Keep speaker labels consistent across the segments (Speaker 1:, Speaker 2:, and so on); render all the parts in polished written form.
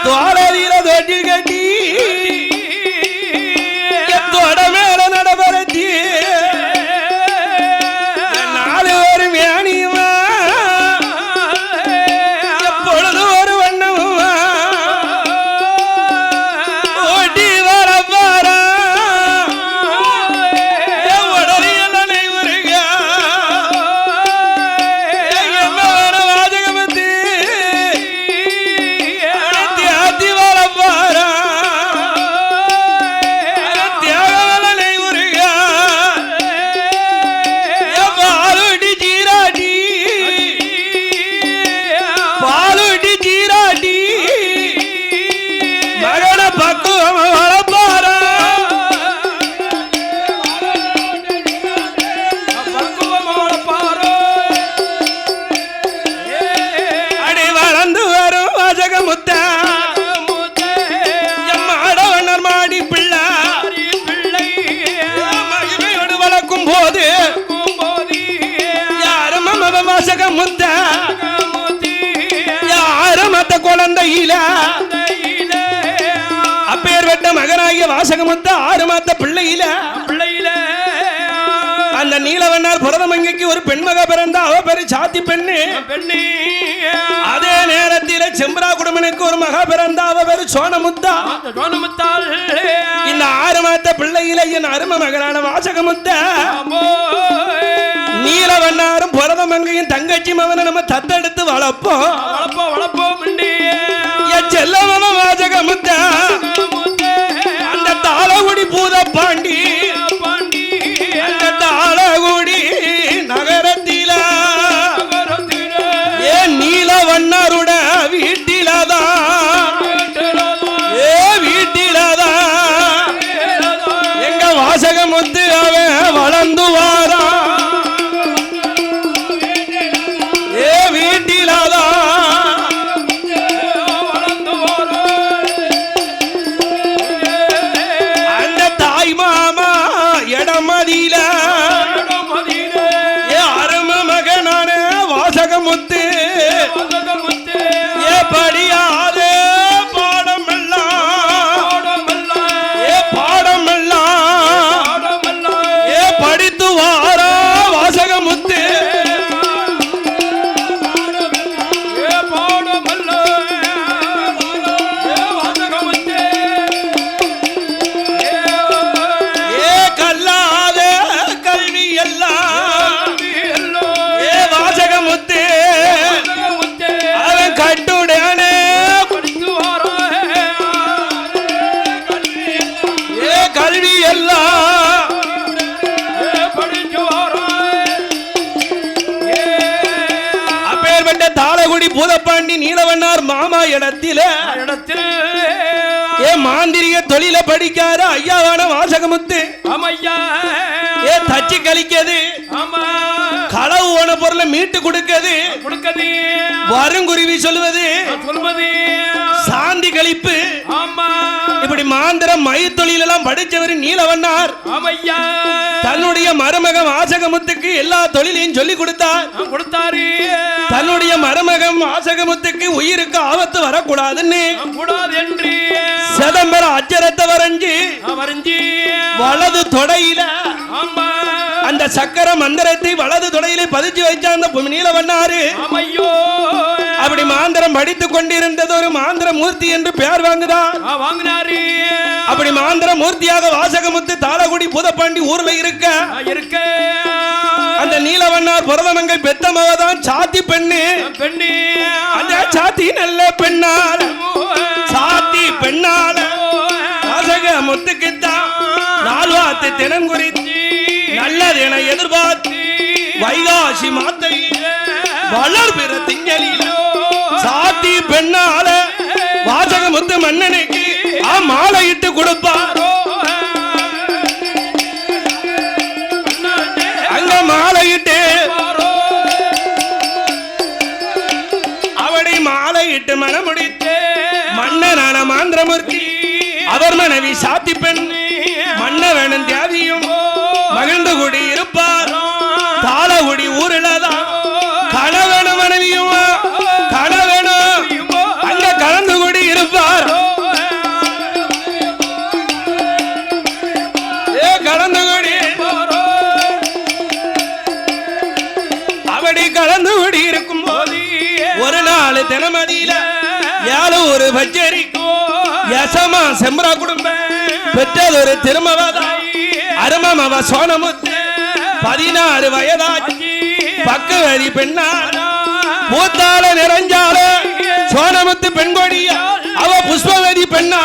Speaker 1: தோழீர தொட்டில் கட்டி தொட மேல நடபரத்தி நாலு ஒரு மேனியுமா எப்பொழுது ஒரு வண்ணமுமா ஓட்டி வரப்பாரா உடலியல் அனைவருக என்ன வர வாஜகமத்து தியாத்தி வரப்பாரா தியாகவல் அனைவருக பாலுடி ஜீராட்டி பாலுடி ஜீராட்டி மகன பக்குவம் வளப்பாரா அடி வளர்ந்து வரும் வாஜகமுத்த எம்மாடவனர் மாடி பிள்ளை மகிமையோடு வளர்க்கும் போது யாரும் வாசகமுத்த யாரும் அந்த குழந்தையில அப்பேர் வெட்ட மகனாகிய வாசகமுத்த 6 மாத பிள்ளையில அந்த நீலவண்ணார் புரதமங்கைக்கு ஒரு பெண்மக பிறந்த அவ பேரு சாத்தி பெண்ணு. அதே நேரத்தில் செம்பரா குடும்பனுக்கு ஒரு மகா பிறந்த அவ பேரு சோனமுத்தா. இந்த 6 மாத பிள்ளையில என் அரும மகனான வாசகமுத்த நீலவண்ணாரும் புரதமங்கையும் தங்கச்சி மகனை நம்ம தத்தெடுத்து வளர்ப்போம் செல்லவன வாசகமுத்த அந்த தாளகுடி பூத பாண்டி அந்த தாளகுடி நகரத்தில ஏன் நீலவண்ணாருட வீட்டிலதான் வீட்டிலதான் எங்க வாசகமுத்து அவன் வளர்ந்து வாரா வீட்டிலதான் அந்த தாய் மாமா இடமதியில அரும மகனான வாசகமுத்து படியாதே பாடமெல்லாம் படித்து வாரா வாசகமுத்து கல்லாத கல்வி எல்லாம் வாசகமுத்து அவன் கட்டுடனே கல்வி எல்லாம் அப்பேற்பட்ட தாளகுடி பூதப்பாண்டி நீலவண்ணார் மாமா இடத்தில மாந்திரிக தொழில படிக்கார ஐயாவான வாசகமுத்து தச்சு கழிக்கிறது களவு ஓன பொருளை மீட்டு கொடுக்கிறது வருங்குருவி சொல்லுவது சாந்தி கழிப்பு இப்படி மாந்திர மய தொழில் எல்லாம் படிச்சவர் நீலவண்ணார் தன்னுடைய மருமகன் வாசகமுத்துக்கு எல்லா தொழிலையும் சொல்லி கொடுத்தாரு. தன்னுடைய மருமகன் வாசகமுத்துக்கு உயிருக்கு ஆபத்து வரக்கூடாதுன்னு சிதம்பர அச்சரத்தை வரைஞ்சி வலது தொடையில அந்த சக்கர மந்திரத்தை வலது தொடையில பதிச்சு வச்சா அந்த நீலவண்ணாரு அப்படி மாந்திரம் படித்துக் கொண்டிருந்தது ஒரு மாந்திர மூர்த்தி என்று பெயர் வாங்கினாரு. அப்படி மாந்திர மூர்த்தியாக வாசகமுத்து தாளகுடி பூதப்பாண்டி ஊர்ல இருக்க அந்த நீலவண்ணார் புரதமங்கை பெத்தமவதான் சாத்தி பெண்ணு. அந்த சாத்தி நல்ல பெண்ணால் சாத்தி பெண்ணால வாசகமுத்துக்குத்தான் நால்வாத்து தினம் குறித்து நல்லது என எதிர்பார்த்து வைகாசி மாத்தை வளர் பிற திங்களில் சாத்தி பெண்ணால வாசகமுத்து மன்னனுக்கு மாலையிட்டு கொடுப்பார். அங்க மாலையிட்டு அவனை மாலையிட்டு மனமுடித்து மன்னனான மாந்திரமூர்த்தி அவர் மனைவி சாத்தி பெண் மன்னவனும் தியாதியும் மகிழ்ந்து கூடி இருப்பார். தாளகுடி ஊரில்தான் கணவனும் மனைவியும் கணவனும் அங்க கலந்து கூடி இருப்பார். ஜனமதியில ஏழு ஒரு பச்சரி யசமா செம்பரா குடும்பம் பெற்றது ஒரு திருமவதாய் அருமம் அவ சோனமுத்து 16 வயதாச்சு பக்குவதி பெண்ணா பூத்தால நிறைஞ்சால சோனமுத்து பெண்கொடியா அவ புஷ்பவதி பெண்ணா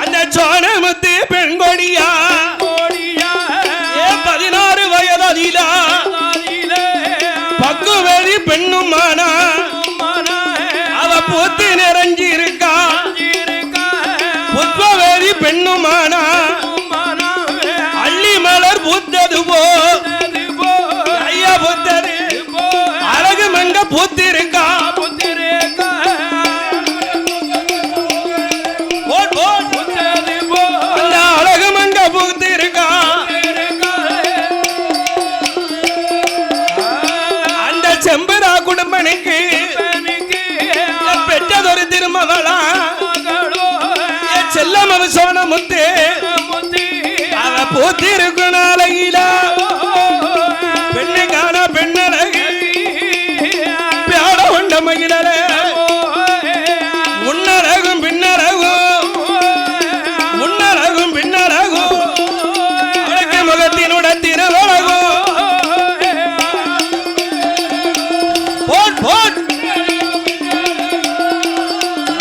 Speaker 1: அந்த சோனமுத்து பெண்கொடியா 16 வயதிலா பக்குவதி பெண்ணுமானா அவ பூத்து நிறைஞ்சி இருக்கா புஷ்பவதி பெண்ணுமானா அள்ளி மலர் பூத்தது போ ஐயா பூத்தது அழகு மங்க பூத்திருக்கா அந்த அழகு மங்க பூத்திருக்கா அந்த செம்பரா குடும்பனுக்கு பெற்றதொரு திருமகளா செல்லம் அவ சோனமுத்து அவ பூத்திருக்கு நாளையில பெண்ணை காண பெண்ணழகு பேட உண்ட மகிழல முன்னழகும் பின்னழகும் முன்னழகும் பின்னழகும் அவளுக்கு முகத்தினுட திருவழகும் போட் போட்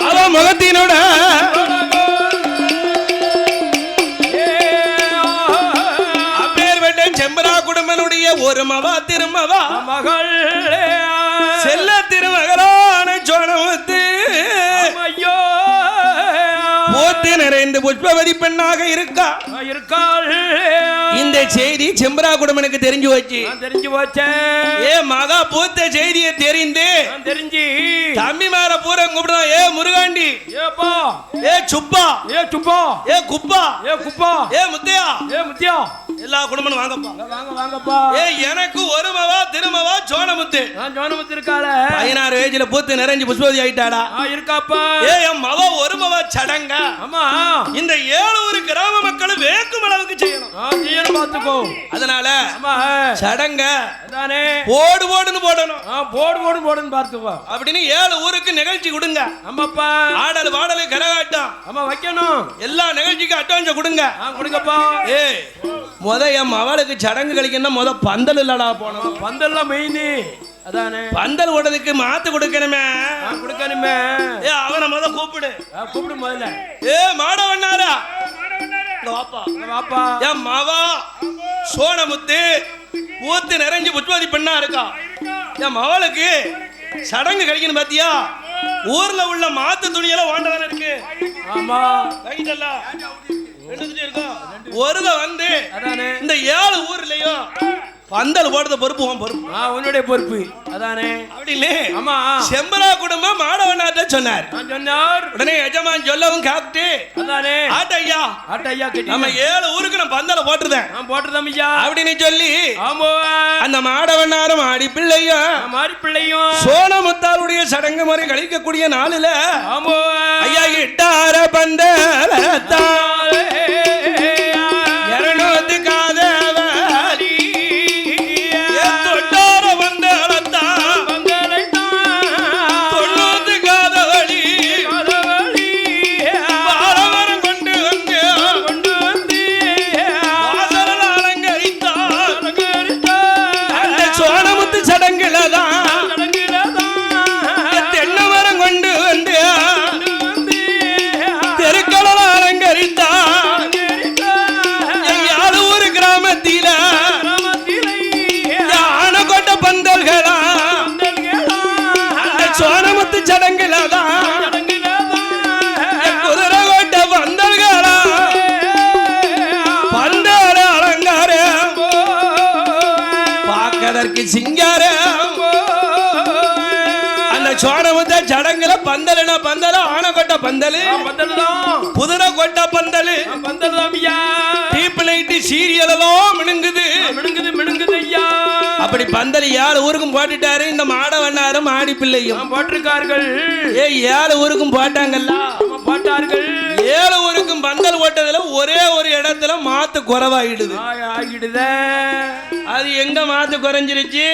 Speaker 1: அவ முகத்தினுட ஒரு மவா திருமவா மகள் செல்ல திருமகளான சோனமுத்து போத்து நிறைந்து புஷ்பவதி பெண்ணாக இருக்காள் இந்த செய்தி செம்பரா குடும்பனுக்கு தெரிஞ்சு வச்சு ஏ மகா பூத்த செய்தியை தெரிஞ்சு தம்பி மாற பூரா கூப்பிடுவோம் ஏ முருகாண்டி ஏ சுப்பா ஏ குப்பா ஏ முத்தியா எல்லா குடும்பமும் வாங்கப்பா ஏ எனக்கு ஒரு மவா திருமவா சோனமுத்து இருக்காள 16 வயசுல பூத்து நிறைஞ்சு புஷ்பவதி ஆயிட்டாடா இருக்காப்பா ஏ என் மவ ஒரு மவா சடங்க ஆமா இந்த 7 கிராம மக்களும் வேக்கும் அளவுக்கு செய்யணும் பாத்துக்கோ அதனால சடங்க அதானே போடுன்னு போடணும் பாத்துக்கோ அப்படின்னு 7 ஊருக்கு நிகழ்ச்சி கொடுங்க ஆமாப்பா ஆடல் பாடல் கரகாட்டம் ஆமா வைக்கணும் எல்லா நிகழ்ச்சிக்கும் அட்வான்ஸ் கொடுங்கப்பா ஏ என் மவளுக்கு சடங்கு கழிக்கணும் பந்தல் இல்லடா போனோம் பந்தல்லாம் மெயின் அதானே பந்தல் ஓடுறதுக்கு மாத்து கொடுக்கணுமே ஏ அவனை கூப்பிடு முதல்ல ஏ மாடவண்ணாரா வாப்பா என் மவா சோனமுத்து பூத்து நிறைஞ்சு புஷ்பவதி பெண்ணா இருக்கா என் மவளுக்கு சடங்கு கழிக்கணும் பாத்தியா ஊர்ல உள்ள மாத்து துணியெல்லாம் ஓண்டதானே இருக்கு ஆமா ஒருவ வந்து இந்த 7 ஊர்லயும் பந்தல் போடுறது பொறுப்பு உன்னுடைய பொறுப்பு அதானே அப்படின்னு ஆமா செம்பரா குடும்பம் மாடவண்ணாட்ட சொன்னார் உடனே எஜமான் சொல்லவும் காப்பிட்டு அதானே ஆட்டையா நம்ம 7 ஊருக்கு நான் பந்தல போட்டுறேன் ஐயா அப்படின்னு சொல்லி அந்த மாடவண்ணாரும் மாடி பிள்ளையும் சோனமுத்தாருடைய சடங்கு முறை கழிக்கக்கூடிய நாளில ஐயா இட்டார பந்தலத்தான் சிங்காரம் அந்த சோனமுத்த சடங்குல பந்தல் ஆனகொட்ட பந்தல் குதிரை கொட்ட பந்தல் டீப் லைட் சீரியல் எல்லாம் மினுங்குது ஐயா அப்படி பந்தல் 7 ஊருக்கும் போட்டுட்டாரு இந்த மாடவண்ணாரும் மாடி பிள்ளையும் போட்டிருக்கார்கள் 7 ஊருக்கும் போட்டாங்கல்ல போட்டார்கள் ஏழு ஊருக்கும் பந்தல் ஓட்டதுல ஒரே ஒரு இடத்துல மாத்து குறைவாயிடுது. அது எங்க மாத்து குறைஞ்சிருச்சு?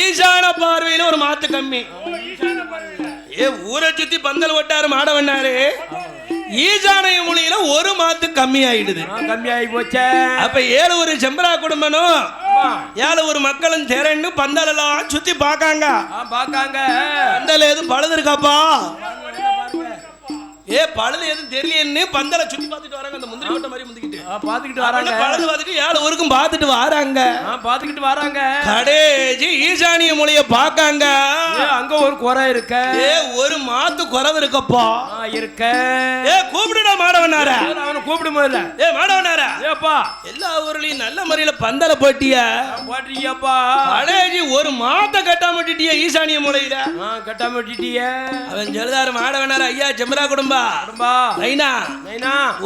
Speaker 1: ஈசான பார்வையில ஒரு மாத்து கம்மி. ஊரை சுத்தி பந்தல் ஓட்டாரு மாடவண்ணாரு, ஈசானைய மொழியில ஒரு மாத்து கம்மி ஆயிடுது.
Speaker 2: கம்மியாயி போச்சே.
Speaker 1: அப்ப ஏழு ஒரு செம்பரா குடும்பனும் ஏழு ஒரு மக்களும் திரண்டு பந்தல் எல்லாம் சுத்தி பாக்காங்க. பந்தல் எதுவும் பழுது இருக்காப்பா? பழுது எதுவும் தெரியலன்னு பந்தல சுத்தி பார்த்துட்டு வராங்க. அந்த முந்திரி கொட்டை மாதிரி முந்திக்கிட்டு பாத்துக்கிட்டு வராங்க. பழுது பார்த்துட்டு ஏழு ஊருக்கும் பார்த்துட்டு வராங்க. பாத்துக்கிட்டு வராங்க. கடைசி ஈசானிய மொழிய பாக்காங்க.
Speaker 2: அங்க ஒரு குறை இருக்க.
Speaker 1: ஒரு மாத்து குறவு இருக்கப்பா.
Speaker 2: இருக்க.
Speaker 1: கூப்பிடுடா மாடவனார.
Speaker 2: அவனை கூப்பிடு முதல்ல.
Speaker 1: மாடவனார.
Speaker 2: ஏப்பா
Speaker 1: எல்லா ஊர்லயும் நல்ல முறையில பந்தல போட்டியா?
Speaker 2: போட்டியாப்பா.
Speaker 1: கடைசி ஒரு மாத்த கட்டாம விட்டுட்டிய ஈசானிய மொழியில.
Speaker 2: கட்டாம விட்டுட்டிய.
Speaker 1: அவன் ஜெலதார மாடவனார ஐயா செம்பரா குடும்பம்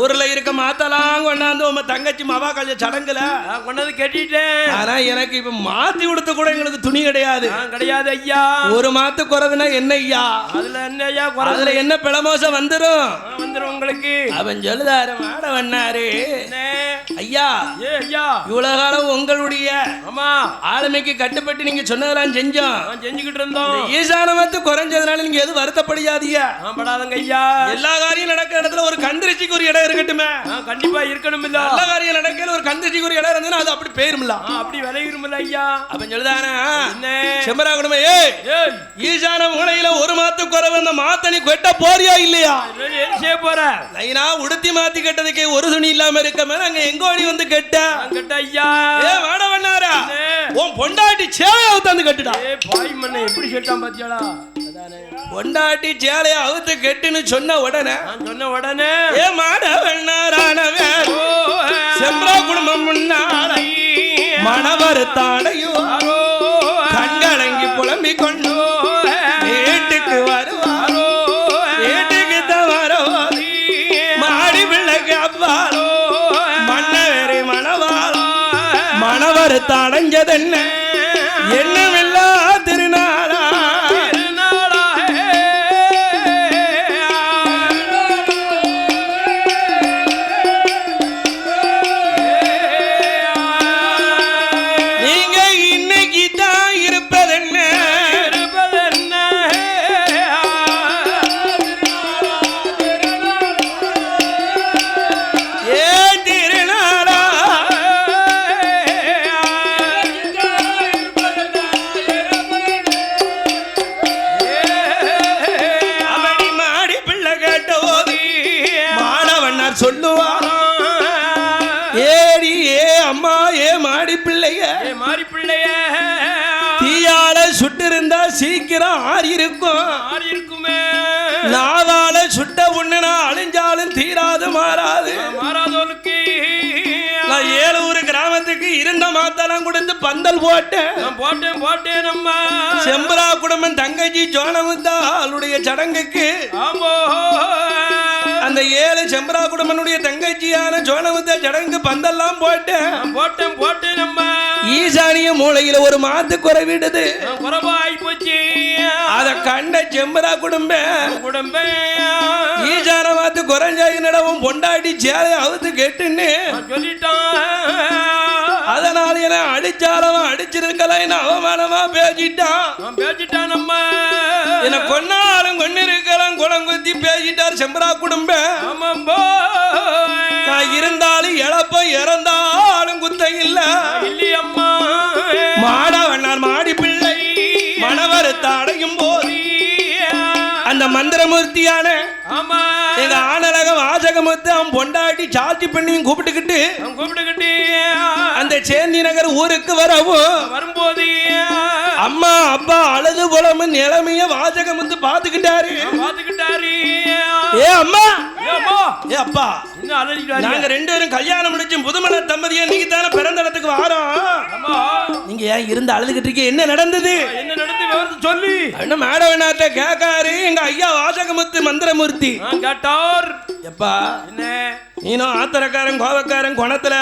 Speaker 1: ஊர்ல இருக்க மாத்தலாம் கொண்டாந்து உங்க தங்கச்சி மவா கல்ய சடங்குல
Speaker 2: கொண்டாந்து கட்டிட்டேன்.
Speaker 1: ஆனா எனக்கு இப்ப மாத்தி கொடுத்து கூட எங்களுக்கு துணி கிடையாது.
Speaker 2: கிடையாது ஐயா.
Speaker 1: ஒரு மாத்து குறதுனா என்ன ஐயா?
Speaker 2: அதுல என்ன ஐயா?
Speaker 1: அதுல என்ன பிளமோசம் வந்துரும்
Speaker 2: உங்களுக்கு?
Speaker 1: அவன் சொல்லுதாரு மாடவண்ணாரு ஐயா,
Speaker 2: ஐயா
Speaker 1: இவ்வளவு காலம் உங்களுடைய
Speaker 2: ஆளுமைக்கு
Speaker 1: கட்டுப்பட்டு நீங்க சொன்னதெல்லாம் செஞ்சோம்,
Speaker 2: செஞ்சுக்கிட்டு இருந்தோம்.
Speaker 1: ஈசானமத்து குறைஞ்சதுனால நீங்க எதுவும் வருத்தப்படியாதீங்க.
Speaker 2: படாதங்க ஐயா.
Speaker 1: எல்லா காரியம் நடக்கிற இடத்துல ஒரு கந்திரிச்சிக்கு ஒரு இடம் இருக்கட்டுமே.
Speaker 2: கண்டிப்பா இருக்கணும். இல்ல
Speaker 1: எல்லா காரியம் நடக்கையில ஒரு கந்திரிச்சிக்கு ஒரு இடம் இருந்ததுன்னா அது அப்படி பேருமில்ல, அப்படி
Speaker 2: விளையிருமில்ல ஐயா.
Speaker 1: அப்ப சொல்லுதானே செம்பரா குடும்பம் ஈசான மூலையில ஒரு மாத்து குறைவு. அந்த மாத்தனி கெட்ட போறியா இல்லையா?
Speaker 2: போற
Speaker 1: நைனா உடுத்தி மாத்தி கட்டதுக்கே ஒரு துணி இல்லாம இருக்க மேல அங்க எங்கோடி வந்து கெட்ட
Speaker 2: ஐயா.
Speaker 1: வாடவண்ணாரா உன் பொண்டாட்டி சேலையை அவுத்தாந்து கட்டுடா.
Speaker 2: பாய் மண்ணை எப்படி கேட்டான் பாத்தியாடா?
Speaker 1: பொண்டாட்டி சேலையை அவுத்து கெட்டுன்னு சொன்ன உடனே மாடவண்ணாரானவே செம்பரா குடும்பம் முன்னால மணவருத்தாடையோ கண்களங்கி புலம்பிக் கொண்டு வீட்டுக்கு வருவார். வீட்டுக்கு தவறோ மாடி பிள்ளைக்கு அப்பா மன்னவரை மணவாள் மணவருத்த அடைஞ்சதென்ன என்னமில்லா திருநாளா. சீக்கிரம் ஆறி இருக்குமே. நாவால சுட்ட உண்ணுனா அழிஞ்சாலும் தீராது மாறாது. நான் 7 ஊர் கிராமத்துக்கு இருந்த மாத்தெல்லாம் கொடுத்து பந்தல் போட்டேன். நம்ம செம்பரா குடும்பம் தங்கச்சி ஜோனமுத்தாளுடைய சடங்குக்கு அந்த 7 செம்பரா குடும்பனுடைய தங்கச்சியான ஜோனமுத்தா சடங்கு பந்தல்லாம் போட்டேன். நம்ம ஈசானிய மூலையில ஒரு மாத்து குறைவிடுது. குறைவாய் போச்சு. அத கண்ட செம்பரா குடும்பம் ஈசான மாத்து குறைஞ்சாயினடவும் பொண்டாட்டி சேலை அவுத்து கேட்டுன்னு சொல்லிட்டான். அதனால என்ன அடிச்சாலும் அடிச்சிருக்கலாம், என்ன அவமானமா பேசிட்டான். நம்ம என்ன கொன்னாலும் கொண்டு இருக்கலாம் குளங்குத்தி பேசிட்டார் செம்பரா குடும்பம். நான் இருந்தாலும் இழப்ப இறந்தாலும் குத்தம் இல்லையம்மா. மாடவண்ணார் மாடி பிள்ளை மணவருத்த அடையும் போது அந்த மந்திரமூர்த்தியான எங்க ஆனலக வாசகமுத்து அவன் பொண்டாட்டி சாட்சி பண்ணியும் கூப்பிட்டுக்கிட்டு அந்த சேந்தி நகர் ஊருக்கு வரும்போது அம்மா அப்பா அழுது புலமு நிலைமைய வாசகமுத்து பாத்துக்கிட்டாரு. அம்மா அப்பா நாங்க 2 பேரும் கல்யாணம் முடிச்சு புதுமண தம்பதியா நீங்க தானே பிறந்த இடத்துக்கு வாரோம். நீங்க ஏன் இருந்து அழுதுகிட்டு இருக்கீங்க? என்ன நடந்தது சொல்லி மேடவனாத்த கேக்காரு. எங்க ஐயா வாசகமுத்து மந்திரமூர்த்தி கேட்டார். எப்பா நீனும் ஆத்திரக்காரன் கோபக்காரன் குணத்துல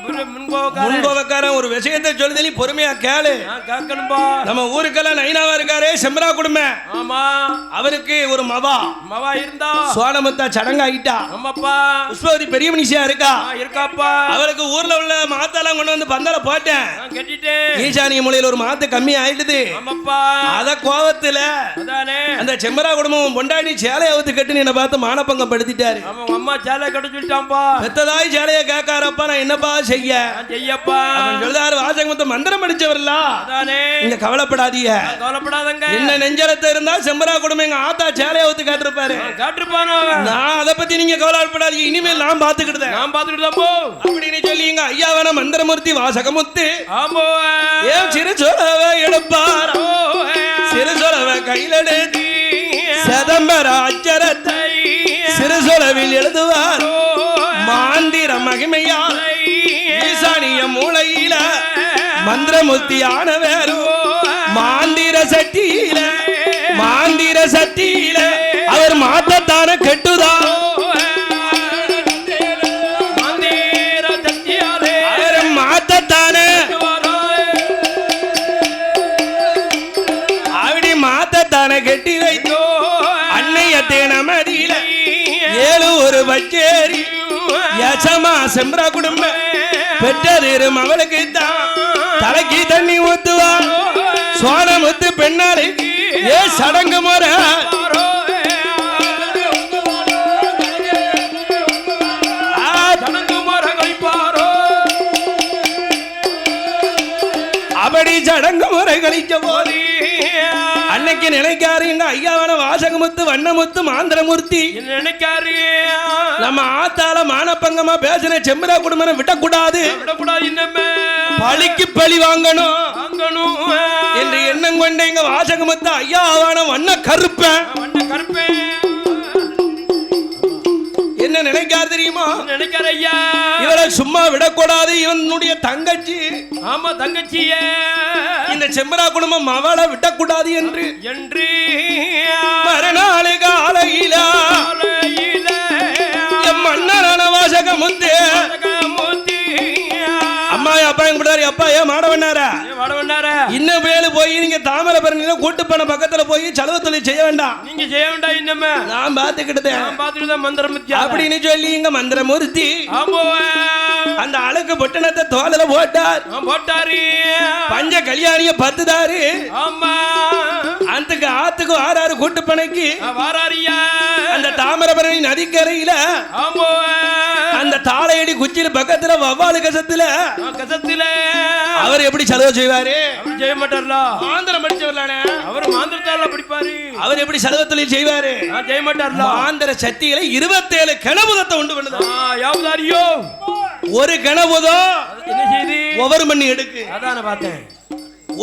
Speaker 1: முன்கோவக்காரன் ஒரு விஷயத்தை சொல்லுதலி பொறுமையா கேளு.
Speaker 2: கேட்கணும்பா.
Speaker 1: நம்ம ஊருக்கெல்லாம் நைனாவா இருக்காரு செம்பரா குடும்பம்.
Speaker 2: ஆமா.
Speaker 1: அவருக்கு ஒரு மவா
Speaker 2: இருந்தா
Speaker 1: சோனமுத்தா சடங்காயிட்டா.
Speaker 2: ஆமாப்பா.
Speaker 1: புஷ்பவதி பெரிய மனுஷியா இருக்கா.
Speaker 2: இருக்காப்பா. அவருக்கு
Speaker 1: ஊர்ல உள்ள மாத்தெல்லாம் கொண்டு வந்து பந்தல போட்டேன்.
Speaker 2: கட்டிட்டேன்.
Speaker 1: ஈசானிய மூலையில ஒரு மாத்து கம்மி ஆயிடுது.
Speaker 2: ஆமாப்பா.
Speaker 1: அத கோவத்துல அந்த செம்பரா குடும்பம் பொண்டாடி சேலையை அவுத்து கட்டி என்ன பார்த்து மானப்பங்கம் படுத்திட்டாரு.
Speaker 2: அம்மா சேலை கட்ட சொல்லிட்டான்பா.
Speaker 1: பெத்ததாய் சேலையை கேட்காரப்பா நான் என்னப்பா செய்யப்பா சொல்றாரு. வாசகமத்த மந்திரம் படிச்சவர்ல நீங்க கவலைப்படாதீங்க.
Speaker 2: கவலைப்படாதங்க.
Speaker 1: என்ன நெஞ்சலத்தை இருந்தா செம்பரா குடும்பம் எங்க ஆத்தா சேலையை அவுத்து காட்டிருப்பாரு. நான் அதை பத்தி நீங்க கவலைப்படாதீங்க. இனிமேல் நான் பாத்துக்கிட்டேன். அப்படின்னு சொல்லி எங்க ஐயாவான மந்திரமூர்த்தி வாசகமுத்து ஏன் சிறு சொலவ எடுப்பார். சிறு சொலவ கையில் எடுத்து சிதம்பர அச்சரத்தை சிறு சொலவில் எழுதுவார். மாந்திர மகிமையால் ஈசானிய மூளையில மந்திரமூர்த்தி ஆனவேரும் மாந்திர சட்டியில அவர் மாத்தத்தான கெட்டுதா. அவர் மாத்தத்தான அப்படி மாத்தத்தான கெட்டி வைத்தோ அன்னையத்தே நமதியில ஏழு ஒரு பச்சேரி யசமா செம்பரா குடும்பம் பெற்றது அவளுக்கு தான் தலைக்கு தண்ணி ஊத்துவா. சோனமுத்து பெண்ணாரு ஏ சடங்கு முறை அப்படி சடங்கு முறை கழிச்ச போது அன்னைக்கு நினைக்காரு எங்க ஐயாவான வாசகமுத்து வண்ணமுத்து மாந்திரமூர்த்தி
Speaker 2: நினைக்காரு
Speaker 1: நம்ம ஆத்தால மானப்பங்கமா பேசின செம்பரா குடும்பம் விடக்கூடாது. பழிக்கு பழி வாங்கணும் என்று எண்ணம் கொண்ட எங்க வாசகமுத்து ஐயாவான வண்ண கருப்பேன் என்ன நினைக்காரு தெரியுமா?
Speaker 2: நினைக்காரு ஐயா
Speaker 1: இவளை சும்மா விடக்கூடாது. இவனுடைய தங்கச்சி.
Speaker 2: ஆமா தங்கச்சிய
Speaker 1: இந்த செம்பரா குடும்பம் அவளை விடக்கூடாது என்று மறுநாள் காலையில மன்னரான வாசகமுத்து அம்மா அப்பா கூடாரு. அப்பா ஏன் மாட பண்ணாரா இன்னும் வேலு போய் நீங்க தாமிரபரணியில கூட்டு பண்ண பக்கத்துல போய் செலவு தொழில் செய்ய வேண்டாம்.
Speaker 2: நீங்க செய்ய வேண்டாம். இன்னமே
Speaker 1: நான் பாத்துக்கிட்டேன்
Speaker 2: மந்திரமூர்த்தி
Speaker 1: அப்படின்னு சொல்லி இங்க மந்திரமூர்த்தி அந்த அழுக்கு பொட்டணத்தை தோதல போட்டாரு. பஞ்ச கல்யாணிய பத்துதாரு. அதுக்கு ஆத்துக்கு ஆறாறு கூட்டு பனைக்கு அந்த தாமிரபரணி நதிக்கரையில அந்த தாளையடி குச்சியில பக்கத்துல வவ்வாலு கசத்துல அவர் எப்படி செலவு செய்வாரு?
Speaker 2: செய்ய மாட்டார்ல.
Speaker 1: மாந்திரம் படிச்சவர்லானே
Speaker 2: அவர் மாந்திரத்தால படிப்பாரு.
Speaker 1: அவர் எப்படி செலவு தொழில் செய்வாரு?
Speaker 2: செய்ய மாட்டார்ல.
Speaker 1: மாந்திர சக்தியில 27 கணபுதத்தை உண்டு பண்ணுது.
Speaker 2: யாவதாரியோ
Speaker 1: ஒரு கணபுதம்
Speaker 2: என்ன செய்தி
Speaker 1: ஒவ்வொரு மணி எடுக்கு.
Speaker 2: அதான பார்த்தேன்.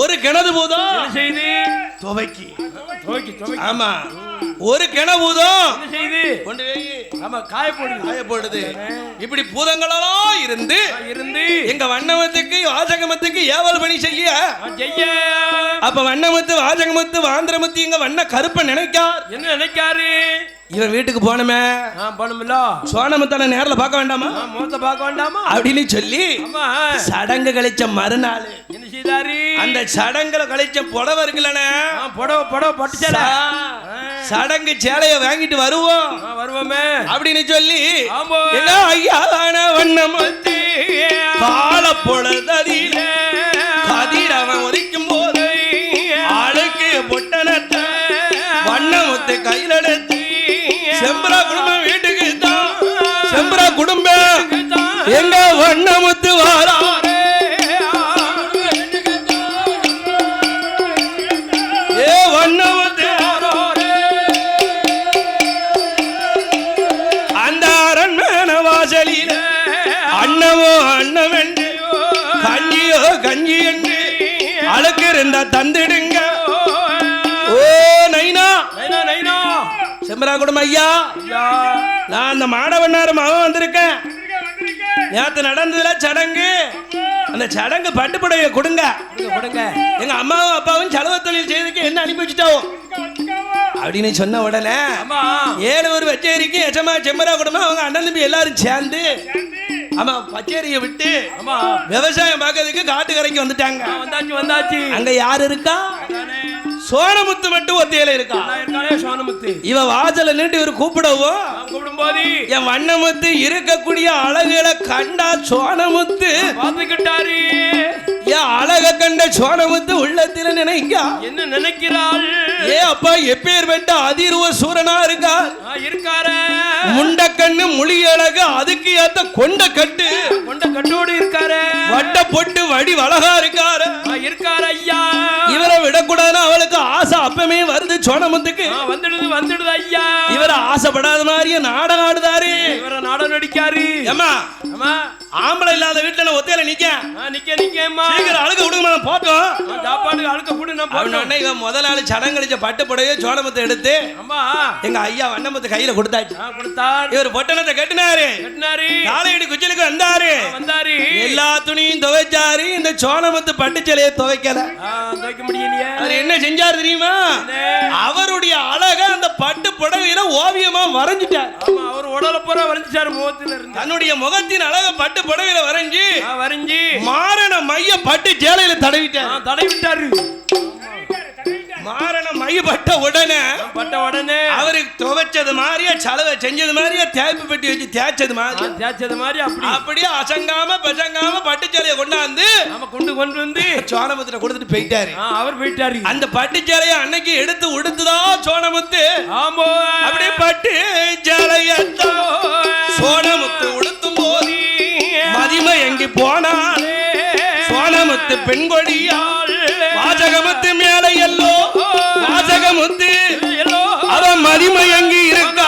Speaker 1: ஒரு கிணறு பூதம்
Speaker 2: என்ன செய்தி
Speaker 1: துவைக்கி.
Speaker 2: ஆமா
Speaker 1: ஒரு கிணறு பூதம்
Speaker 2: என்ன செய்தி
Speaker 1: கொண்டு போய்
Speaker 2: ஆமா காயப்போடுது.
Speaker 1: இப்படி பூதங்களெல்லாம் இருந்து எங்க வண்ணமத்துக்கு வாசகமத்துக்கு ஏவல் பணி செய்ய அப்ப வண்ணமத்து வாசகமத்து வாந்திரமத்து எங்க வண்ண கருப்ப நினைக்கார்.
Speaker 2: என்ன நினைக்காரு?
Speaker 1: இவன் வீட்டுக்கு போனமே
Speaker 2: போனோம்ல
Speaker 1: சோனமுத்தான நேரில் பார்க்க வேண்டாமா?
Speaker 2: முகத்தை பார்க்க வேண்டாமா
Speaker 1: அப்படின்னு சொல்லி சடங்கு கழிச்ச மறுநாள்
Speaker 2: என்ன செய்தாரு?
Speaker 1: அந்த சடங்குல கழிச்ச புடவை இருக்குல்லண்ணே
Speaker 2: புடவை பட்டு
Speaker 1: சடங்கு சேலைய வாங்கிட்டு வருவோமே அப்படின்னு சொல்லி ஐயாவான வண்ணமத்து கால பொழுததில கதிர் அவன் ஒதிக்கும் போது ஆளுக்கு பொட்டனத்தை வண்ணமுத்து கையில் எடுத்து செம்பரா குடும்பம் வீட்டுக்கு தான். செம்பரா குடும்பம் எங்க வண்ணமுத்து வாரா ஏ வண்ணமுத்து அந்த அரண்மனை வாசலில அண்ணமோ அண்ணம் என்று கஞ்சியோ கஞ்சி என்று அழுக்கு இருந்தா தந்துடுங்க. ஓ நைனா செம்பரா குடும்பம் ஐயா நான் அந்த மாடவண்ணாரு மகன் வந்திருக்கேன். நேற்று நடந்ததுல சடங்கு அந்த சடங்கு பட்டுப்புடைய கொடுங்க. எங்க அம்மாவும் அப்பாவும் செலவு தொழில் செய்ததுக்கு என்ன அனுப்பி வச்சுட்டாவோ அப்படின்னு சொன்ன உடனே 7 ஒரு வச்சேரிக்கு எச்சமா செம்பரா குடும்பம் அவங்க அண்ணன் தம்பி எல்லாரும் சேர்ந்து ஆமா பச்சேரியை விட்டு
Speaker 2: ஆமா
Speaker 1: விவசாயம் பார்க்கறதுக்கு காட்டுக்கரைக்கு வந்துட்டாங்க.
Speaker 2: வந்தாச்சு வந்தாச்சு.
Speaker 1: அங்க யாரு இருக்கா? சோனமுத்து மட்டும் ஒத்தையில இருக்கா.
Speaker 2: இருக்கானே சோனமுத்து.
Speaker 1: இவ வாசல நின்று இவர் கூப்பிடவும்
Speaker 2: கூப்பிடும் போது
Speaker 1: என் வண்ணமுத்து இருக்கக்கூடிய அழகுகளை கண்டா சோனமுத்து
Speaker 2: பாத்துக்கிட்டாரு.
Speaker 1: என் அழக கண்ட சோனமுத்து உள்ளத்தில நினைக்கா
Speaker 2: என்ன நினைக்கிறாள்?
Speaker 1: ஏ அப்பா எப்பேற்பட்ட அதிர்வ சூரனா இருக்கா.
Speaker 2: இருக்காரு
Speaker 1: முண்டக்கண்ணு முழி அழகு அதுக்கு ஏத்த கொண்ட கட்டு
Speaker 2: கொண்ட கட்டோடு இருக்காரு.
Speaker 1: வட்ட பொட்டு வடி வளகா இருக்காரு.
Speaker 2: இருக்காரு ஐயா.
Speaker 1: இவரை விடக்கூடாதுன்னு அவளுக்கு ஆசை அப்பமே வருது சோனமுத்துக்கு.
Speaker 2: வந்துடுது வந்துடுது ஐயா.
Speaker 1: இவரை ஆசைப்படாத மாதிரியே நாடகம் ஆடுதாரு.
Speaker 2: இவரை நாடகம் நடிக்காரு.
Speaker 1: ஏமா
Speaker 2: அம்மா
Speaker 1: ஆம்பளை இல்லாத வீட்டுல நான் ஒத்தையில நிக்க
Speaker 2: நிக்கம்மா.
Speaker 1: சீக்கிரம் அழுக விடுங்க போட்டோம்.
Speaker 2: சாப்பாடு அழுக்க கூட நான்
Speaker 1: போட்டோம். இவன் முதல் நாள் சடங்கடிச்ச பட்டு புடவையே சோனமுத்தை எடுத்து
Speaker 2: அம்மா
Speaker 1: எங்க ஐயா வண்ணமுத்து கையில கொடுத்தாச்சு.
Speaker 2: கொடுத்தார்.
Speaker 1: இவர் பொட்டனத்தை கட்டினாரு. காலையடி குச்சிலுக்கு வந்தாரு. எல்லா துணியும் துவைச்சாரு. இந்த சோனமுத்து பட்டு சேலையை துவைக்கல.
Speaker 2: துவைக்க முடியலையே.
Speaker 1: அவர் என்ன செஞ்சாரு தெரியுமா? அவருடைய அழக அந்த பட்டு புடவையில ஓவியமா வரைஞ்சிட்டார்.
Speaker 2: அவர் உடல பூரா வரைஞ்சிட்டாரு. முகத்துல இருந்து
Speaker 1: தன்னுடைய முகத்தின் அழக பட்டு புடவையில வரைஞ்சி
Speaker 2: வரைஞ்சி
Speaker 1: மாரண மைய பட்டு சேலையில
Speaker 2: தடவிட்டாரு.
Speaker 1: மாரண மைய பட்ட உடனே அவருக்கு துவைச்சது மாதிரியே சலவை செஞ்சது மாதிரியே தேய்ப்பு பெட்டி வச்சு தேய்ச்சது மாதிரி அப்படியே அசங்காம பசங்காம பட்டு சேலையை கொண்டாந்து
Speaker 2: கொண்டு வந்து
Speaker 1: சோனமுத்துல கொடுத்துட்டு போயிட்டாரு.
Speaker 2: அவர் போயிட்டாரு.
Speaker 1: அந்த பட்டு சேலையை அன்னைக்கு எடுத்து உடுத்துதா சோனமுத்து. அப்படியே பட்டு சேலைய சோனமுத்து உடுத்தும் போது மதிமை எங்கி போனாலே சோனமுத்து பெண்கொடியா வாசகமுத்து மேல எல்லோ வாசகமுத்து அவ மதிமை எங்கி இருக்கா.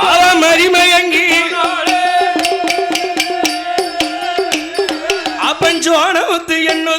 Speaker 1: அவ மதிமை எங்கி அப்பன் சோனமுத்து என்ன